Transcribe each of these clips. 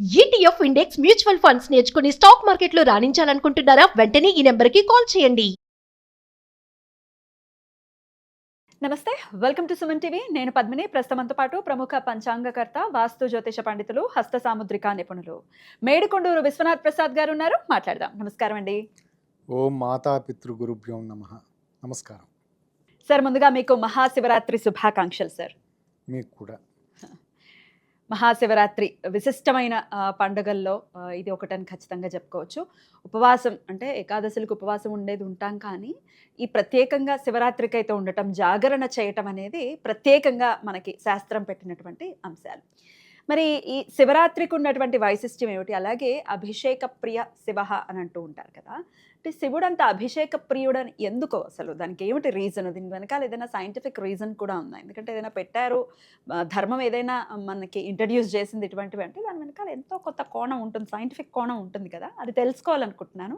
ETF index mutual funds నేర్చుకుని stock మార్కెట్లో రాణించాలనుకుంటున్నారా? వెంటనే ఈ నెంబర్కి కాల్ చేయండి. నమస్తే, వెల్కమ్ టు సుమన్ టీవీ. నేను పద్మిని. ప్రస్తుతంతో పాటు ప్రముఖ పంచాంగకర్త, వాస్తు జ్యోతిష పండితులు, హస్త సాముద్రిక నిపుణులు మేడికొండూరు విశ్వనాథ్ ప్రసాద్ గారు ఉన్నారు. మాట్లాడదాం. నమస్కారం అండి. ఓం మాతా పితృగురుభ్యో నమః. నమస్కారం. సార్, ముందుగా మీకు మహాశివరాత్రి శుభాకాంక్షలు సార్. మీకు కూడా. మహాశివరాత్రి విశిష్టమైన పండుగల్లో ఇది ఒకటని ఖచ్చితంగా చెప్పుకోవచ్చు. ఉపవాసం అంటే ఏకాదశులకు ఉపవాసం ఉండేది ఉంటాం, కానీ ఈ ప్రత్యేకంగా శివరాత్రికి అయితే ఉండటం, జాగరణ చేయటం అనేది ప్రత్యేకంగా మనకి శాస్త్రం పెట్టినటువంటి అంశాలు. మరి ఈ శివరాత్రికి ఉన్నటువంటి వైశిష్ట్యం ఏమిటి? అలాగే అభిషేక ప్రియ శివ అని అంటూ ఉంటారు కదా, అంటే శివుడు అంత అభిషేక ప్రియుడని ఎందుకో, అసలు దానికి ఏమిటి రీజన్? దీని వెనకాల ఏదైనా సైంటిఫిక్ రీజన్ కూడా ఉందా? ఎందుకంటే ఏదైనా పెట్టారు, ధర్మం ఏదైనా మనకి ఇంట్రడ్యూస్ చేసింది ఇటువంటివి అంటే దాని వెనకాల ఎంతో కొత్త కోణం ఉంటుంది, సైంటిఫిక్ కోణం ఉంటుంది కదా, అది తెలుసుకోవాలనుకుంటున్నాను.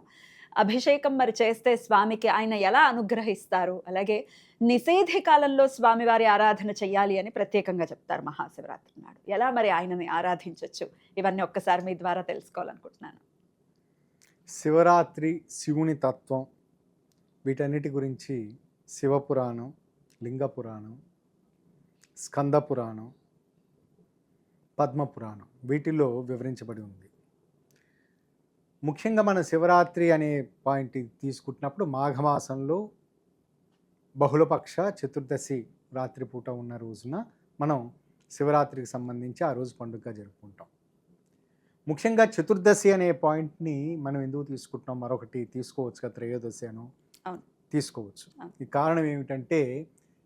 అభిషేకం మరి చేస్తే స్వామికి ఆయన ఎలా అనుగ్రహిస్తారు? అలాగే నిషేధి కాలంలో స్వామివారి ఆరాధన చెయ్యాలి అని ప్రత్యేకంగా చెప్తారు మహాశివరాత్రి నాడు. ఎలా మరి ఆయనని ఆరాధించవచ్చు? ఇవన్నీ ఒక్కసారి మీ ద్వారా తెలుసుకోవాలనుకుంటున్నాను. శివరాత్రి, శివుని తత్వం, వీటన్నిటి గురించి శివపురాణం, లింగపురాణం, స్కందపురాణం, పద్మపురాణం వీటిలో వివరించబడి ఉంది. ముఖ్యంగా మన శివరాత్రి అనే పాయింట్ తీసుకుంటున్నప్పుడు మాఘమాసంలో బహుళపక్ష చతుర్దశి రాత్రిపూట ఉన్న రోజున మనం శివరాత్రికి సంబంధించి ఆ రోజు పండుగగా జరుపుకుంటాం. ముఖ్యంగా చతుర్దశి అనే పాయింట్ని మనం ఎందుకు తీసుకుంటున్నాం? మరొకటి తీసుకోవచ్చు కదా, త్రయోదశి అను తీసుకోవచ్చు. ఈ కారణం ఏమిటంటే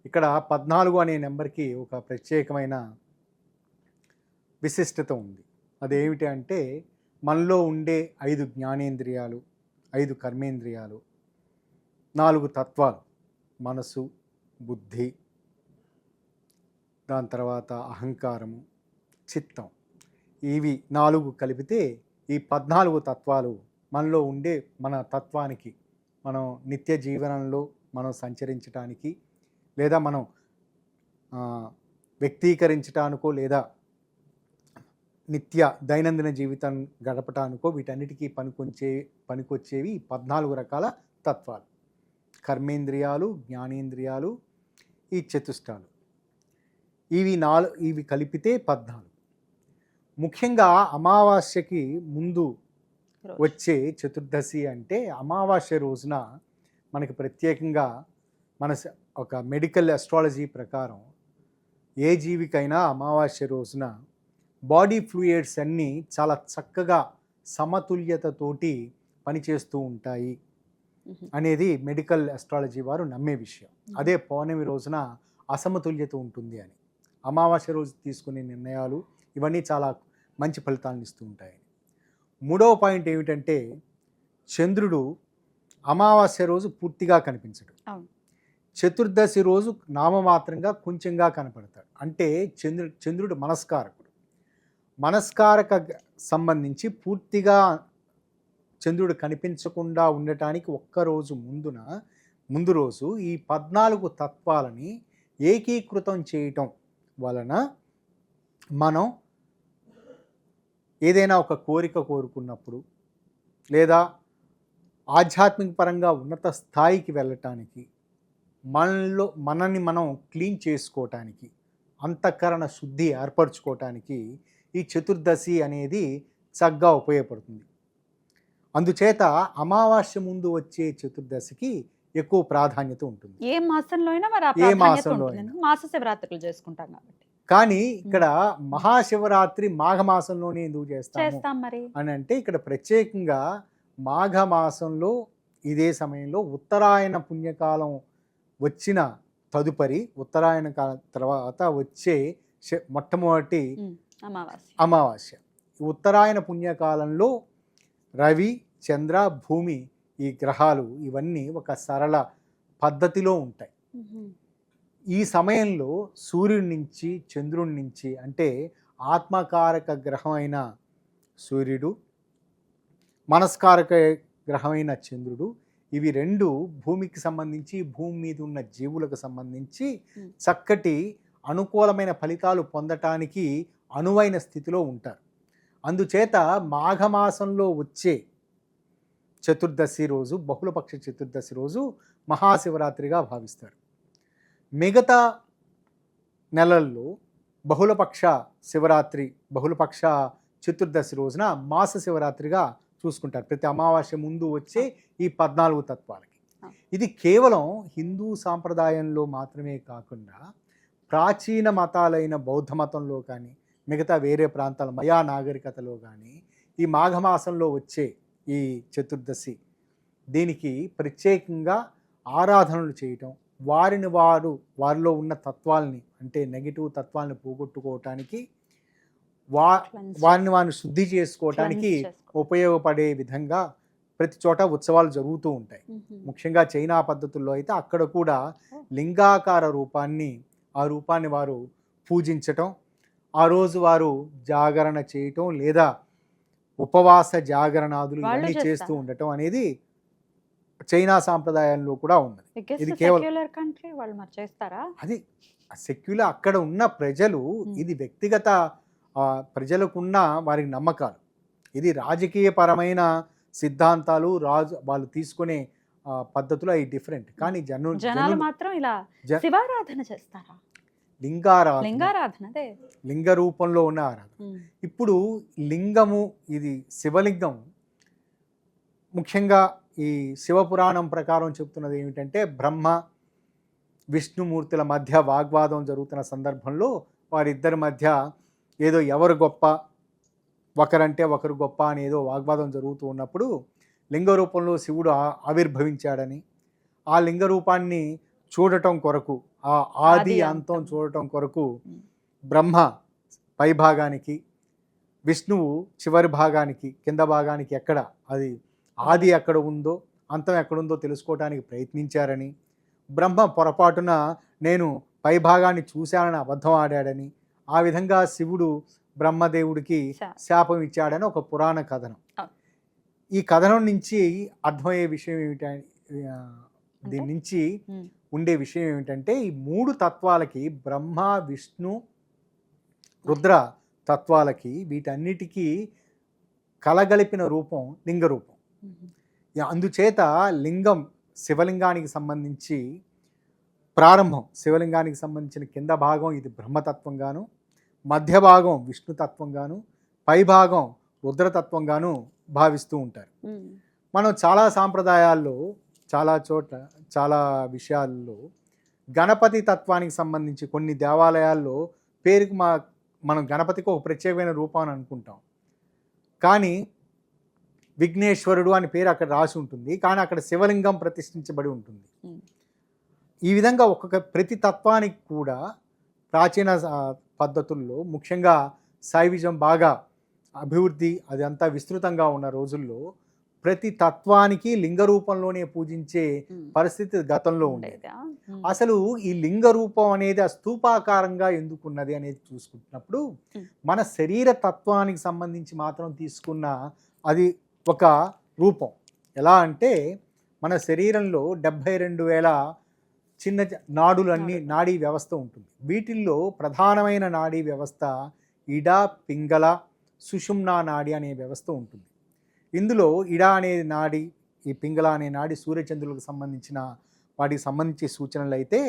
ఇక్కడ 14 అనే నెంబర్కి ఒక ప్రత్యేకమైన విశిష్టత ఉంది. అదేమిటి అంటే మనలో ఉండే 5 జ్ఞానేంద్రియాలు, 5 కర్మేంద్రియాలు, 4 తత్వాలు, మనసు, బుద్ధి, దాని తర్వాత అహంకారము, చిత్తం, ఇవి 4 కలిపితే ఈ 14 తత్వాలు మనలో ఉండే మన తత్వానికి, మనం నిత్య జీవనంలో మనం సంచరించటానికి, లేదా మనం వ్యక్తీకరించటానికో, లేదా నిత్య దైనందిన జీవితం గడపటానికో వీటన్నిటికీ పనికొచ్చేవి 14 రకాల తత్వాలు. కర్మేంద్రియాలు, జ్ఞానేంద్రియాలు, ఈ చతుష్టాలు, ఇవి కలిపితే 14. ముఖ్యంగా అమావాస్యకి ముందు వచ్చే చతుర్దశి అంటే అమావాస్య రోజున మనకి ప్రత్యేకంగా మన ఒక మెడికల్ అస్ట్రాలజీ ప్రకారం ఏ జీవికైనా అమావాస్య రోజున బాడీ ఫ్లూయిడ్స్ అన్నీ చాలా చక్కగా సమతుల్యతతోటి పనిచేస్తూ ఉంటాయి అనేది మెడికల్ అస్ట్రాలజీ వారు నమ్మే విషయం. అదే పౌర్ణమి రోజున అసమతుల్యత ఉంటుంది అని. అమావాస్య రోజు తీసుకునే నిర్ణయాలు ఇవన్నీ చాలా మంచి ఫలితాలను ఇస్తూ ఉంటాయి. మూడవ పాయింట్ ఏమిటంటే చంద్రుడు అమావాస్య రోజు పూర్తిగా కనిపించడు. చతుర్దశి రోజు నామమాత్రంగా కొంచెంగా కనపడతాడు. అంటే చంద్రుడు మనస్కారకుడు. మనస్కారక సంబంధించి పూర్తిగా చంద్రుడు కనిపించకుండా ఉండటానికి ఒక్కరోజు ముందు రోజు ఈ 14 తత్వాలని ఏకీకృతం చేయటం వలన మనం ఏదైనా ఒక కోరిక కోరుకున్నప్పుడు, లేదా ఆధ్యాత్మిక పరంగా ఉన్నత స్థాయికి వెళ్ళటానికి, మనని మనం క్లీన్ చేసుకోవటానికి, అంతఃకరణ శుద్ధి ఏర్పరచుకోవటానికి ఈ చతుర్దశి అనేది చక్కగా ఉపయోగపడుతుంది. అందుచేత అమావాస్య ముందు వచ్చే చతుర్దశికి ఎక్కువ ప్రాధాన్యత ఉంటుంది. ఏ మాసంలో అయినా మరి ఏ మాసంలో అయినా మాస శివరాత్రులు చేసుకుంటాం కాబట్టి. కానీ ఇక్కడ మహాశివరాత్రి మాఘమాసంలోనే ఎందుకు చేస్తాం మరి అని అంటే, ఇక్కడ ప్రత్యేకంగా మాఘమాసంలో ఇదే సమయంలో ఉత్తరాయణ పుణ్యకాలం వచ్చిన తదుపరి, ఉత్తరాయణ కాలం తర్వాత వచ్చే మొట్టమొదటి అమావాస్య. ఉత్తరాయణ పుణ్యకాలంలో రవి, చంద్ర, భూమి, ఈ గ్రహాలు ఇవన్నీ ఒక సరళ పద్ధతిలో ఉంటాయి. ఈ సమయంలో సూర్యుడి నుంచి, చంద్రుడి నుంచి, అంటే ఆత్మకారక గ్రహం అయిన సూర్యుడు, మనస్కారక గ్రహమైన చంద్రుడు, ఇవి రెండు భూమికి సంబంధించి, భూమి మీద ఉన్న జీవులకు సంబంధించి చక్కటి అనుకూలమైన ఫలితాలు పొందటానికి అనువైన స్థితిలో ఉంటారు. అందుచేత మాఘమాసంలో వచ్చే చతుర్దశి రోజు, బహుళపక్ష చతుర్దశి రోజు మహాశివరాత్రిగా భావిస్తారు. మిగతా నెలల్లో బహుళపక్ష శివరాత్రి, బహుళపక్ష చతుర్దశి రోజున మాస శివరాత్రిగా చూసుకుంటారు. ప్రతి అమావాస్య ముందు వచ్చే ఈ 14 తత్వాలకి. ఇది కేవలం హిందూ సాంప్రదాయంలో మాత్రమే కాకుండా ప్రాచీన మతాలైన బౌద్ధ మతంలో కానీ, మిగతా వేరే ప్రాంతాల మయా నాగరికతలో కానీ ఈ మాఘమాసంలో వచ్చే ఈ చతుర్దశి దీనికి ప్రత్యేకంగా ఆరాధనలు చేయటం, వారిలో ఉన్న తత్వాల్ని, అంటే నెగిటివ్ తత్వాల్ని పోగొట్టుకోవటానికి, వారిని శుద్ధి చేసుకోవటానికి ఉపయోగపడే విధంగా ప్రతి చోట ఉత్సవాలు జరుగుతూ ఉంటాయి. ముఖ్యంగా చైనా పద్ధతుల్లో అయితే అక్కడ కూడా లింగాకార రూపాన్ని, ఆ రూపాన్ని వారు పూజించటం, ఆ రోజు వారు జాగరణ చేయటం లేదా ఉపవాస జాగరణాదులు ఇవన్నీ చేస్తూ ఉండటం అనేది చైనా సాంప్రదాయంలో కూడా ఉన్నది. ఇది కేవలం కంట్రీ వాళ్ళు మరి చేస్తారా? అది సెక్యులర్, అక్కడ ఉన్న ప్రజలు, ఇది వ్యక్తిగత ప్రజలకున్న వారికి నమ్మకాలు, ఇది రాజకీయపరమైన సిద్ధాంతాలు, వాళ్ళు తీసుకునే పద్ధతులు అవి డిఫరెంట్. కానీ జనాలు మాత్రం ఇలా శివారాధన చేస్తారా? లింగారాధన, లింగ రూపంలో ఉన్న ఆరాధన. ఇప్పుడు లింగము, ఇది శివలింగం, ముఖ్యంగా ఈ శివపురాణం ప్రకారం చెప్తున్నది ఏమిటంటే, బ్రహ్మ విష్ణుమూర్తుల మధ్య వాగ్వాదం జరుగుతున్న సందర్భంలో వారిద్దరి మధ్య ఏదో ఎవరు గొప్ప, ఒకరంటే ఒకరు గొప్ప అని ఏదో వాగ్వాదం జరుగుతూ ఉన్నప్పుడు లింగ రూపంలో శివుడు ఆవిర్భవించాడని, ఆ లింగ రూపాన్ని చూడటం కొరకు, ఆ ఆది అంతం చూడటం కొరకు బ్రహ్మ పై భాగానికి, విష్ణువు చివరి భాగానికి, కింద భాగానికి ఎక్కడ అది ఆది ఎక్కడ ఉందో అంతం ఎక్కడుందో తెలుసుకోవడానికి ప్రయత్నించారని, బ్రహ్మ పొరపాటున నేను పై భాగాన్ని చూశానని అబద్ధం ఆడాడని, ఆ విధంగా శివుడు బ్రహ్మదేవుడికి శాపం ఇచ్చాడని ఒక పురాణ కథనం. ఈ కథనం నుంచి అర్థమయ్యే విషయం ఏమిటంటే, దీని నుంచి ఉండే విషయం ఏమిటంటే, ఈ 3 తత్వాలకి, బ్రహ్మ విష్ణు రుద్ర తత్వాలకి, వీటన్నిటికీ కలగలిపిన రూపం లింగ రూపం. అందుచేత లింగం, శివలింగానికి సంబంధించి ప్రారంభం, శివలింగానికి సంబంధించిన కింద భాగం ఇది బ్రహ్మతత్వంగాను, మధ్య భాగం విష్ణుతత్వంగాను, పై భాగం రుద్రతత్వంగాను భావిస్తూ ఉంటారు. మనం చాలా సాంప్రదాయాల్లో, చాలా చోట్ల, చాలా విషయాల్లో గణపతి తత్వానికి సంబంధించి కొన్ని దేవాలయాల్లో పేరుకు మనం గణపతికి ఒక ప్రత్యేకమైన రూపాన్ని అనుకుంటాం, కానీ విఘ్నేశ్వరుడు అని పేరు అక్కడ రాసి ఉంటుంది, కానీ అక్కడ శివలింగం ప్రతిష్ఠించబడి ఉంటుంది. ఈ విధంగా ఒక్కొక్క ప్రతి తత్వానికి కూడా ప్రాచీన పద్ధతుల్లో, ముఖ్యంగా శైవిజం బాగా అభివృద్ధి అది అంతా విస్తృతంగా ఉన్న రోజుల్లో ప్రతి తత్వానికి లింగ రూపంలోనే పూజించే పరిస్థితి గతంలో ఉండేది. అసలు ఈ లింగ రూపం అనేది ఆ స్తూపాకారంగా ఎందుకున్నది అనేది చూసుకుంటున్నప్పుడు, మన శరీర తత్వానికి సంబంధించి మాత్రం తీసుకున్న అది ఒక రూపం. ఎలా అంటే, మన శరీరంలో 72,000 చిన్న నాడులన్నీ, నాడీ వ్యవస్థ ఉంటుంది. వీటిల్లో ప్రధానమైన నాడీ వ్యవస్థ ఇడ, పింగళ, సుషుమ్నా నాడి అనే వ్యవస్థ ఉంటుంది. ఇందులో ఇడ అనే నాడి, ఈ పింగళ అనే నాడి సూర్యచంద్రులకు సంబంధించిన వాటికి సంబంధించి సూచనలు అయితే,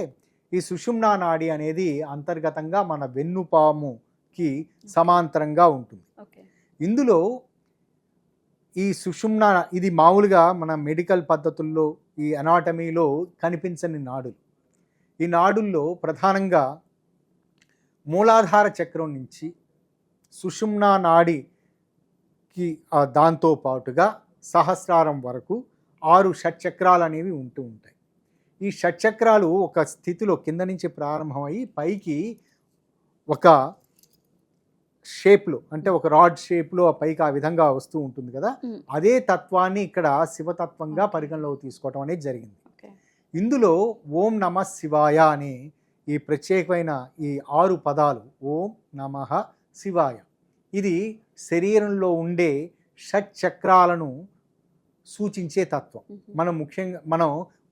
ఈ సుషుమ్నా నాడి అనేది అంతర్గతంగా మన వెన్నుపాముకి సమాంతరంగా ఉంటుంది. ఇందులో ఈ సుషుమ్నా, ఇది మామూలుగా మన మెడికల్ పద్ధతుల్లో, ఈ అనాటమీలో కనిపించని నాడులు. ఈ నాడుల్లో ప్రధానంగా మూలాధార చక్రం నుంచి సుషుమ్నా నాడికి దాంతో పాటుగా సహస్రారం వరకు 6 షట్చక్రాలు అనేవి ఉంటూ ఉంటాయి. ఈ షట్చక్రాలు ఒక స్థితిలో కింద నుంచి ప్రారంభమై పైకి ఒక షేప్లో, అంటే ఒక రాడ్ షేప్లో పైకి ఆ విధంగా వస్తూ ఉంటుంది కదా, అదే తత్వాన్ని ఇక్కడ శివతత్వంగా పరిగణలోకి తీసుకోవటం అనేది జరిగింది. ఇందులో ఓం నమ శివాయ అనే ఈ ప్రత్యేకమైన ఈ 6 పదాలు, ఓం నమః శివాయ, ఇది శరీరంలో ఉండే షట్చక్రాలను సూచించే తత్వం. మనం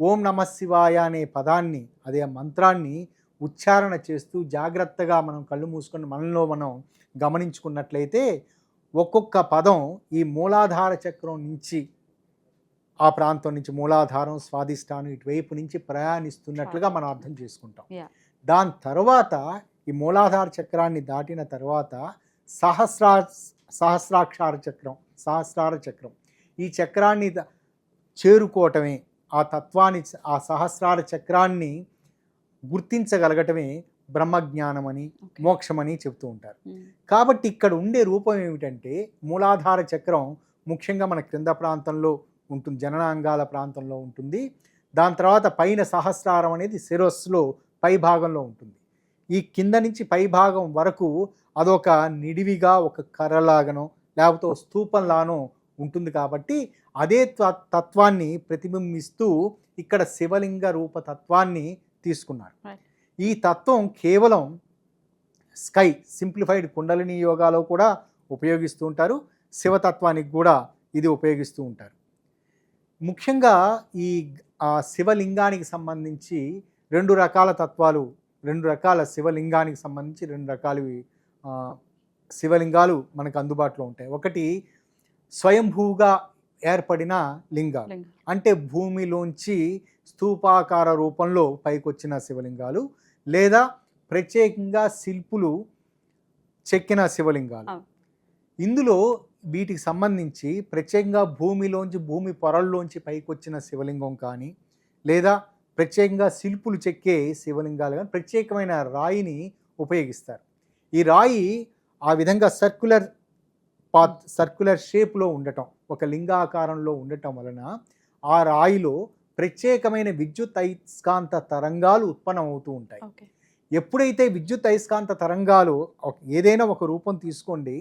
ఓం నమః శివాయ అనే పదాన్ని, అదే మంత్రాన్ని ఉచ్చారణ చేస్తూ జాగ్రత్తగా మనం కళ్ళు మూసుకొని మనలో మనం గమనించుకున్నట్లయితే, ఒక్కొక్క పదం ఈ మూలాధార చక్రం నుంచి ఆ ప్రాంతం నుంచి మూలాధారం స్వాదిష్టానం ఇటువైపు నుంచి ప్రయాణిస్తున్నట్లుగా మనం అర్థం చేసుకుంటాం. Yeah. దాని తర్వాత ఈ మూలాధార చక్రాన్ని దాటిన తర్వాత సహస్రార చక్రం ఈ చక్రాన్ని చేరుకోవటమే, ఆ తత్వాన్ని, ఆ సహస్రార చక్రాన్ని గుర్తించగలగటమే బ్రహ్మజ్ఞానం అని, మోక్షమని చెప్తూ ఉంటారు. కాబట్టి ఇక్కడ ఉండే రూపం ఏమిటంటే మూలాధార చక్రం ముఖ్యంగా మన క్రింద ప్రాంతంలో ఉంటుంది, జననాంగాల ప్రాంతంలో ఉంటుంది. దాని తర్వాత పైన సహస్రారం అనేది శిరస్సులో పై భాగంలో ఉంటుంది. ఈ కింద నుంచి పై భాగం వరకు అదొక నిడివిగా ఒక కర్రలాగనో లేకపోతే స్తూపంలానో ఉంటుంది. కాబట్టి అదే తత్వాన్ని ప్రతిబింబిస్తూ ఇక్కడ శివలింగ రూప తత్వాన్ని తీసుకున్నారు. ఈ తత్వం కేవలం స్కై సింప్లిఫైడ్ కుండలిని యోగాలో కూడా ఉపయోగిస్తూ ఉంటారు, శివతత్వానికి కూడా ఇది ఉపయోగిస్తూ ఉంటారు. ముఖ్యంగా ఈ శివలింగానికి సంబంధించి రెండు రకాల తత్వాలు, రెండు రకాల శివలింగానికి సంబంధించి రెండు రకాల శివలింగాలు మనకు అందుబాటులో ఉంటాయి. ఒకటి స్వయంభూగా ఏర్పడిన లింగాలు, అంటే భూమిలోంచి స్తూపాకార రూపంలో పైకొచ్చిన శివలింగాలు, లేదా ప్రత్యేకంగా శిల్పులు చెక్కిన శివలింగాలు. ఇందులో వీటికి సంబంధించి ప్రత్యేకంగా భూమిలోంచి, భూమి పొరల్లోంచి పైకొచ్చిన శివలింగం కానీ, లేదా ప్రత్యేకంగా శిల్పులు చెక్కే శివలింగాలు కానీ ప్రత్యేకమైన రాయిని ఉపయోగిస్తారు. ఈ రాయి ఆ విధంగా సర్క్యులర్ షేప్లో ఉండటం, ఒక లింగాకారంలో ఉండటం వలన ఆ రాయిలో ప్రత్యేకమైన విద్యుత్ అయస్కాంత తరంగాలు ఉత్పన్నమవుతూ ఉంటాయి. ఎప్పుడైతే విద్యుత్ అయస్కాంత తరంగాలు ఏదైనా ఒక రూపం తీసుకోండి,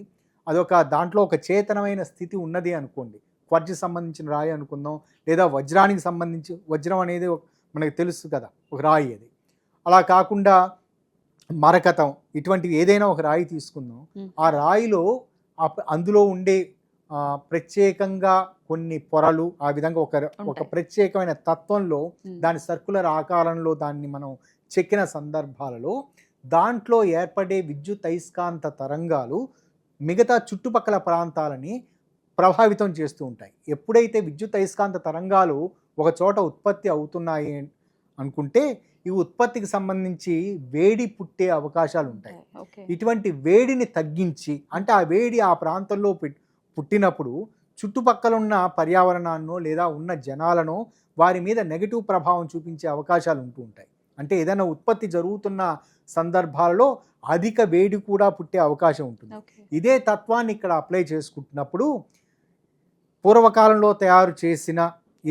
అదొక దాంట్లో ఒక చేతనమైన స్థితి ఉన్నది అనుకోండి, క్వర్జ్ సంబంధించిన రాయి అనుకుందాం, లేదా వజ్రానికి సంబంధించి, వజ్రం అనేది మనకు తెలుసు కదా ఒక రాయి, అది అలా కాకుండా మరకతం ఇటువంటివి ఏదైనా ఒక రాయి తీసుకుందాం. ఆ రాయిలో అందులో ఉండే ప్రత్యేకంగా కొన్ని పొరలు, ఆ విధంగా ఒక ప్రత్యేకమైన తత్వంలో దాని సర్కులర్ ఆకారంలో దాన్ని మనం చెక్కిన సందర్భాలలో దాంట్లో ఏర్పడే విద్యుత్ అయస్కాంత తరంగాలు మిగతా చుట్టుపక్కల ప్రాంతాలని ప్రభావితం చేస్తూ ఉంటాయి. ఎప్పుడైతే విద్యుత్ అయస్కాంత తరంగాలు ఒక చోట ఉత్పత్తి అవుతున్నాయి అనుకుంటే ఈ ఉత్పత్తికి సంబంధించి వేడి పుట్టే అవకాశాలు ఉంటాయి. ఇటువంటి వేడిని తగ్గించి, అంటే ఆ వేడి ఆ ప్రాంతంలో పుట్టినప్పుడు చుట్టుపక్కల ఉన్న పర్యావరణాన్నో లేదా ఉన్న జనాలను వారి మీద నెగిటివ్ ప్రభావం చూపించే అవకాశాలు ఉంటూ ఉంటాయి. అంటే ఏదైనా ఉత్పత్తి జరుగుతున్న సందర్భాలలో అధిక వేడి కూడా పుట్టే అవకాశం ఉంటుంది. ఇదే తత్వాన్ని ఇక్కడ అప్లై చేసుకుంటున్నప్పుడు పూర్వకాలంలో తయారు చేసిన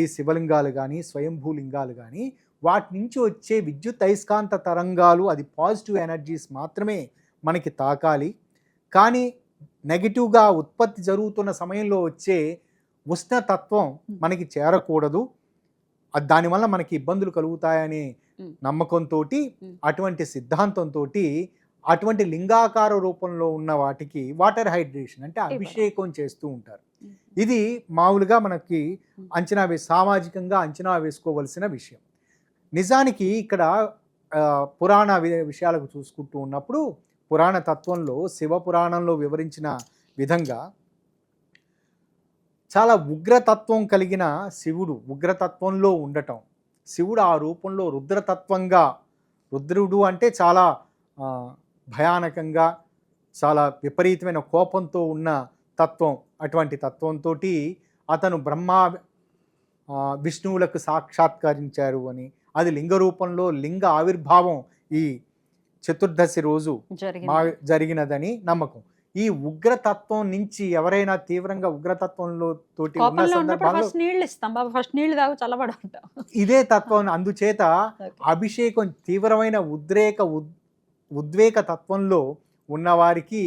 ఈ శివలింగాలు కానీ, స్వయంభూలింగాలు కానీ, వాటి నుంచి వచ్చే విద్యుత్ అయస్కాంత తరంగాలు, అది పాజిటివ్ ఎనర్జీస్ మాత్రమే మనకి తాకాలి. కానీ నెగిటివ్గా ఉత్పత్తి జరుగుతున్న సమయంలో వచ్చే ఉష్ణతత్వం మనకి చేరకూడదు, దానివల్ల మనకి ఇబ్బందులు కలుగుతాయనే నమ్మకంతో, అటువంటి సిద్ధాంతంతో అటువంటి లింగాకార రూపంలో ఉన్న వాటికి వాటర్ హైడ్రేషన్ అంటే అభిషేకం చేస్తూ ఉంటారు. ఇది మామూలుగా మనకి సామాజికంగా అంచనా వేసుకోవలసిన విషయం. నిజానికి ఇక్కడ పురాణ విషయాలకు చూసుకుంటూ ఉన్నప్పుడు పురాణ తత్వంలో, శివ పురాణంలో వివరించిన విధంగా చాలా ఉగ్రతత్వం కలిగిన శివుడు ఉగ్రతత్వంలో ఉండటం, శివుడు ఆ రూపంలో రుద్రతత్వంగా, రుద్రుడు అంటే చాలా భయానకంగా, చాలా విపరీతమైన కోపంతో ఉన్న తత్వం, అటువంటి తత్వంతో అతను బ్రహ్మ విష్ణువులకు సాక్షాత్కరించారు అని, అది లింగ రూపంలో లింగ ఆవిర్భావం ఈ చతుర్దశి రోజు జరిగినదని నమ్మకం. ఈ ఉగ్రతత్వం నుంచి ఎవరైనా తీవ్రంగా ఉగ్రతత్వంలో తోటి ఉన్న సందర్భంలో ఇదే తత్వం, అందుచేత అభిషేకం తీవ్రమైన ఉద్వేగ తత్వంలో ఉన్నవారికి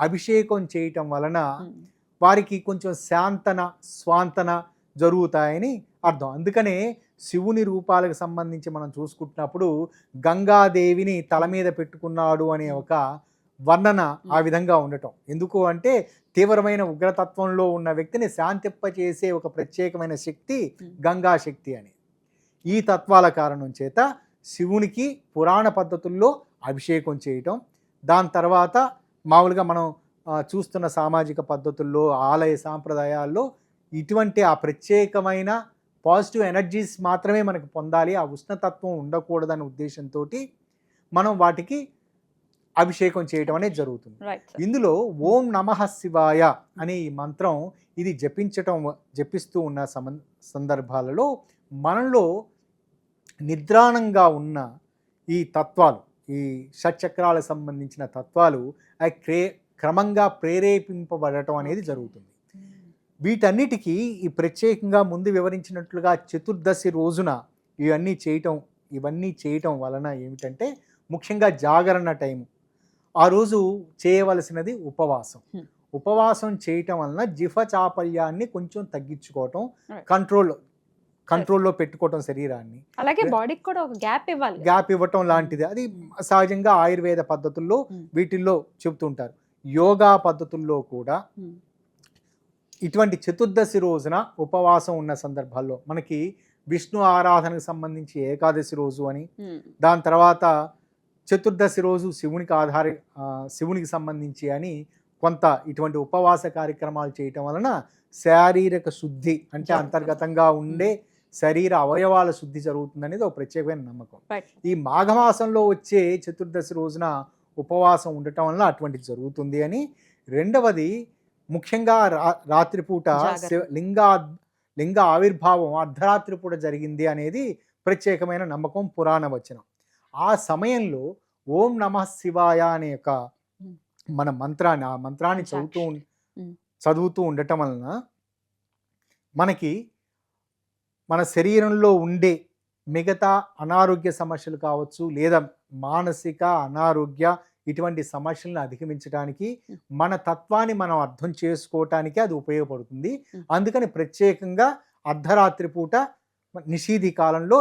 అభిషేకం చేయటం వలన వారికి కొంచెం స్వాంతన జరుగుతాయని అర్థం. అందుకనే శివుని రూపాలకు సంబంధించి మనం చూసుకుంటున్నప్పుడు గంగాదేవిని తల మీద పెట్టుకున్నాడు అనే ఒక వర్ణన ఆ విధంగా ఉండటం. ఎందుకు అంటే తీవ్రమైన ఉగ్రతత్వంలో ఉన్న వ్యక్తిని శాంతింపచేసే ఒక ప్రత్యేకమైన శక్తి గంగా శక్తి అని. ఈ తత్వాల కారణం చేత శివునికి పురాణ పద్ధతుల్లో అభిషేకం చేయటం, దాని తర్వాత మామూలుగా మనం చూస్తున్న సామాజిక పద్ధతుల్లో ఆలయ సాంప్రదాయాల్లో ఇటువంటి ఆ ప్రత్యేకమైన పాజిటివ్ ఎనర్జీస్ మాత్రమే మనకు పొందాలి, ఆ ఉష్ణతత్వం ఉండకూడదనే ఉద్దేశంతో మనం వాటికి అభిషేకం చేయటం అనేది జరుగుతుంది. Right sir. ఇందులో ఓం నమః శివాయ అనే ఈ మంత్రం ఇది జపిస్తూ ఉన్న సందర్భాలలో మనలో నిద్రాణంగా ఉన్న ఈ తత్వాలు, ఈ షట్చక్రాలకు సంబంధించిన తత్వాలు అవి క్రమంగా ప్రేరేపింపబడటం అనేది జరుగుతుంది. వీటన్నిటికీ ఈ ప్రత్యేకంగా ముందు వివరించినట్లుగా చతుర్దశి రోజున ఇవన్నీ చేయటం వలన ఏమిటంటే ముఖ్యంగా జాగరణ టైము ఆ రోజు చేయవలసినది ఉపవాసం. ఉపవాసం చేయటం వలన జిహ్వ చాపల్యాన్ని కొంచెం తగ్గించుకోవటం, కంట్రోల్లో పెట్టుకోవటం శరీరాన్ని, అలాగే బాడీకి కూడా ఒక గ్యాప్ ఇవ్వటం లాంటిది. అది సహజంగా ఆయుర్వేద పద్ధతుల్లో వీటిల్లో చెబుతుంటారు. యోగా పద్ధతుల్లో కూడా ఇటువంటి చతుర్దశి రోజున ఉపవాసం ఉన్న సందర్భాల్లో మనకి విష్ణు ఆరాధనకు సంబంధించి ఏకాదశి రోజు అని, దాని తర్వాత చతుర్దశి రోజు శివునికి సంబంధించి అని కొంత ఇటువంటి ఉపవాస కార్యక్రమాలు చేయటం వలన శారీరక శుద్ధి అంటే అంతర్గతంగా ఉండే శరీర అవయవాల శుద్ధి జరుగుతుంది అనేది ఒక ప్రత్యేకమైన నమ్మకం. ఈ మాఘమాసంలో వచ్చే చతుర్దశి రోజున ఉపవాసం ఉండటం వలన అటువంటిది జరుగుతుంది అని. రెండవది ముఖ్యంగా రాత్రిపూట లింగ ఆవిర్భావం అర్ధరాత్రి పూట జరిగింది అనేది ప్రత్యేకమైన నమ్మకం, పురాణ వచనం. ఆ సమయంలో ఓం నమః శివాయ అనే మన మంత్రాన్ని చదువుతూ ఉండటం వలన మనకి మన శరీరంలో ఉండే మిగతా అనారోగ్య సమస్యలు కావచ్చు, లేదా మానసిక అనారోగ్య ఇటువంటి సమస్యలను అధిగమించడానికి, మన తత్వాన్ని మనం అర్థం చేసుకోవటానికి అది ఉపయోగపడుతుంది. అందుకని ప్రత్యేకంగా అర్ధరాత్రి పూట నిషీధి కాలంలో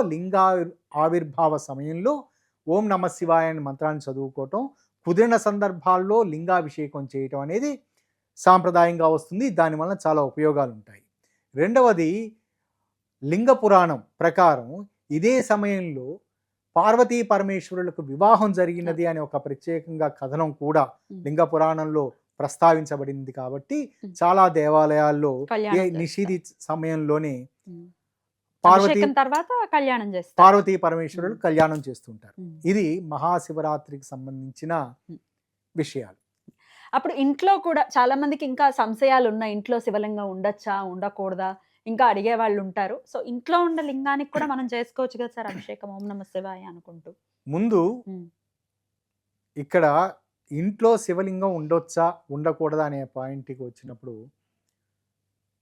ఆవిర్భావ సమయంలో ఓం నమ శివాయ అనే మంత్రాన్ని చదువుకోవటం, కుదిరిన సందర్భాల్లో లింగాభిషేకం చేయటం అనేది సాంప్రదాయంగా వస్తుంది. దానివల్ల చాలా ఉపయోగాలు ఉంటాయి. రెండవది లింగ పురాణం ప్రకారం ఇదే సమయంలో పార్వతీ పరమేశ్వరులకు వివాహం జరిగినది అనే ఒక ప్రత్యేకంగా కథనం కూడా లింగ పురాణంలో ప్రస్తావించబడింది. కాబట్టి చాలా దేవాలయాల్లో నిషిధి సమయంలోనే పార్వతీ పరమేశ్వరులు కళ్యాణం చేస్తుంటారు. ఇది మహాశివరాత్రికి సంబంధించిన విషయాలు. అప్పుడు ఇంట్లో కూడా చాలా మందికి ఇంకా సంశయాలు ఉన్నాయి, ఇంట్లో శివలింగం ఉండొచ్చా ఉండకూడదా ఇంకా అడిగే వాళ్ళు ఉంటారు. సో ఇంట్లో ఉన్న లింగానికి కూడా మనం చేసుకోవచ్చు కదా సార్ అభిషేకం ఓం నమ శివాయ అనుకుంటూ. ముందు ఇక్కడ ఇంట్లో శివలింగం ఉండొచ్చా ఉండకూడదా అనే పాయింట్కి వచ్చినప్పుడు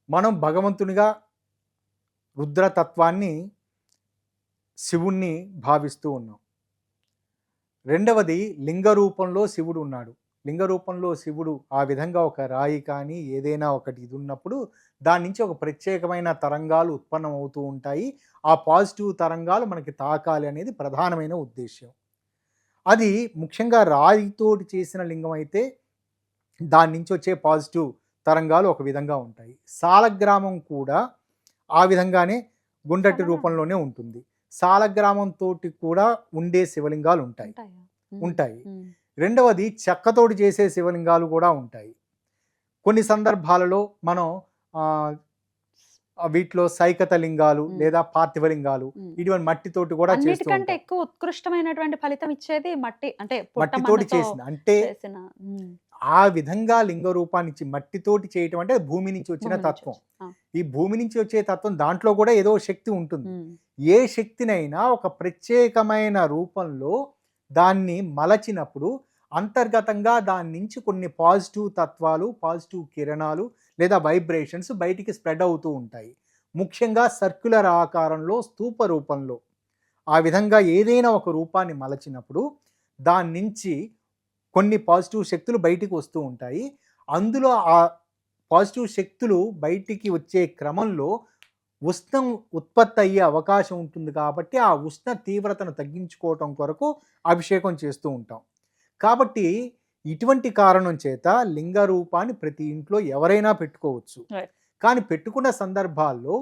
మనం భగవంతునిగా రుద్రతత్వాన్ని శివుణ్ణి భావిస్తూ ఉన్నాం. రెండవది లింగ రూపంలో శివుడు ఉన్నాడు. లింగ రూపంలో శివుడు ఆ విధంగా ఒక రాయి కానీ ఏదైనా ఒకటి ఇది ఉన్నప్పుడు దాని నుంచి ఒక ప్రత్యేకమైన తరంగాలు ఉత్పన్నం అవుతూ ఉంటాయి. ఆ పాజిటివ్ తరంగాలు మనకి తాకాలి అనేది ప్రధానమైన ఉద్దేశ్యం. అది ముఖ్యంగా రాయితోటి చేసిన లింగం అయితే దాని నుంచి వచ్చే పాజిటివ్ తరంగాలు ఒక విధంగా ఉంటాయి. సాలగ్రామం కూడా ఆ విధంగానే గుండ్రటి రూపంలోనే ఉంటుంది. సాలగ్రామంతో కూడా ఉండే శివలింగాలు ఉంటాయి. రెండవది చెక్కతోటి చేసే శివలింగాలు కూడా ఉంటాయి. కొన్ని సందర్భాలలో మనం వీటిలో సైకత లింగాలు లేదా పార్థివలింగాలు ఇటువంటి మట్టితోటి కూడా అన్నిటికంటే ఎక్కువ ఉత్కృష్టమైనటువంటి ఫలితం ఇచ్చేది మట్టి, అంటే మట్టితోటి చేసిన, అంటే ఆ విధంగా లింగ రూపాన్ని ఇచ్చి మట్టితోటి చేయటం అంటే భూమి నుంచి వచ్చిన తత్వం. ఈ భూమి నుంచి వచ్చే తత్వం దాంట్లో కూడా ఏదో శక్తి ఉంటుంది. ఏ శక్తినైనా ఒక ప్రత్యేకమైన రూపంలో దాన్ని మలచినప్పుడు అంతర్గతంగా దాని నుంచి కొన్ని పాజిటివ్ తత్వాలు, పాజిటివ్ కిరణాలు లేదా వైబ్రేషన్స్ బయటికి స్ప్రెడ్ అవుతూ ఉంటాయి. ముఖ్యంగా సర్క్యులర్ ఆకారంలో, స్తూప రూపంలో ఆ విధంగా ఏదైనా ఒక రూపాన్ని మలచినప్పుడు దాని నుంచి కొన్ని పాజిటివ్ శక్తులు బయటికి వస్తూ ఉంటాయి. అందులో ఆ పాజిటివ్ శక్తులు బయటికి వచ్చే క్రమంలో ఉష్ణం ఉత్పత్తి అయ్యే అవకాశం ఉంటుంది. కాబట్టి ఆ ఉష్ణ తీవ్రతను తగ్గించుకోవటం కొరకు అభిషేకం చేస్తూ ఉంటాం. కాబట్టి ఇటువంటి కారణం చేత లింగ రూపాన్ని ప్రతి ఇంట్లో ఎవరైనా పెట్టుకోవచ్చు. కానీ పెట్టుకున్న సందర్భాల్లో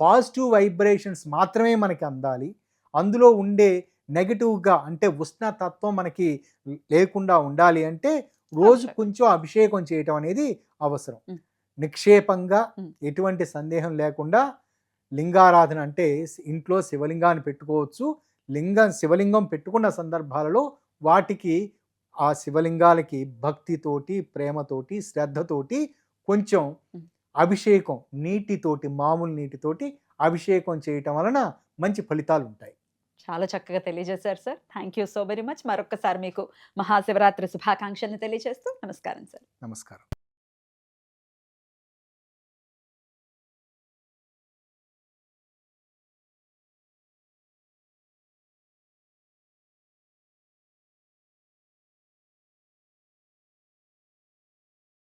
పాజిటివ్ వైబ్రేషన్స్ మాత్రమే మనకి అందాలి. అందులో ఉండే నెగిటివ్గా అంటే ఉష్ణతత్వం మనకి లేకుండా ఉండాలి అంటే రోజు అవసరం. కొంచెం అభిషేకం చేయటం అనేది అవసరం. ఉమ్. నిక్షేపంగా ఉమ్. ఎటువంటి సందేహం లేకుండా లింగారాధన అంటే ఇంట్లో శివలింగాన్ని పెట్టుకోవచ్చు. శివలింగం పెట్టుకున్న సందర్భాలలో వాటికి ఆ శివలింగాలకి భక్తితోటి, ప్రేమతోటి, శ్రద్ధతోటి కొంచెం ఉమ్. అభిషేకం నీటితోటి, మామూలు నీటితోటి అభిషేకం చేయటం వలన మంచి ఫలితాలు ఉంటాయి. చాలా చక్కగా తెలియజేశారు sir. Thank you so very much. మరొక్కసారి మీకు మహాశివరాత్రి శుభాకాంక్షల్ని తెలియజేస్తూ నమస్కారం సార్. నమస్కారం.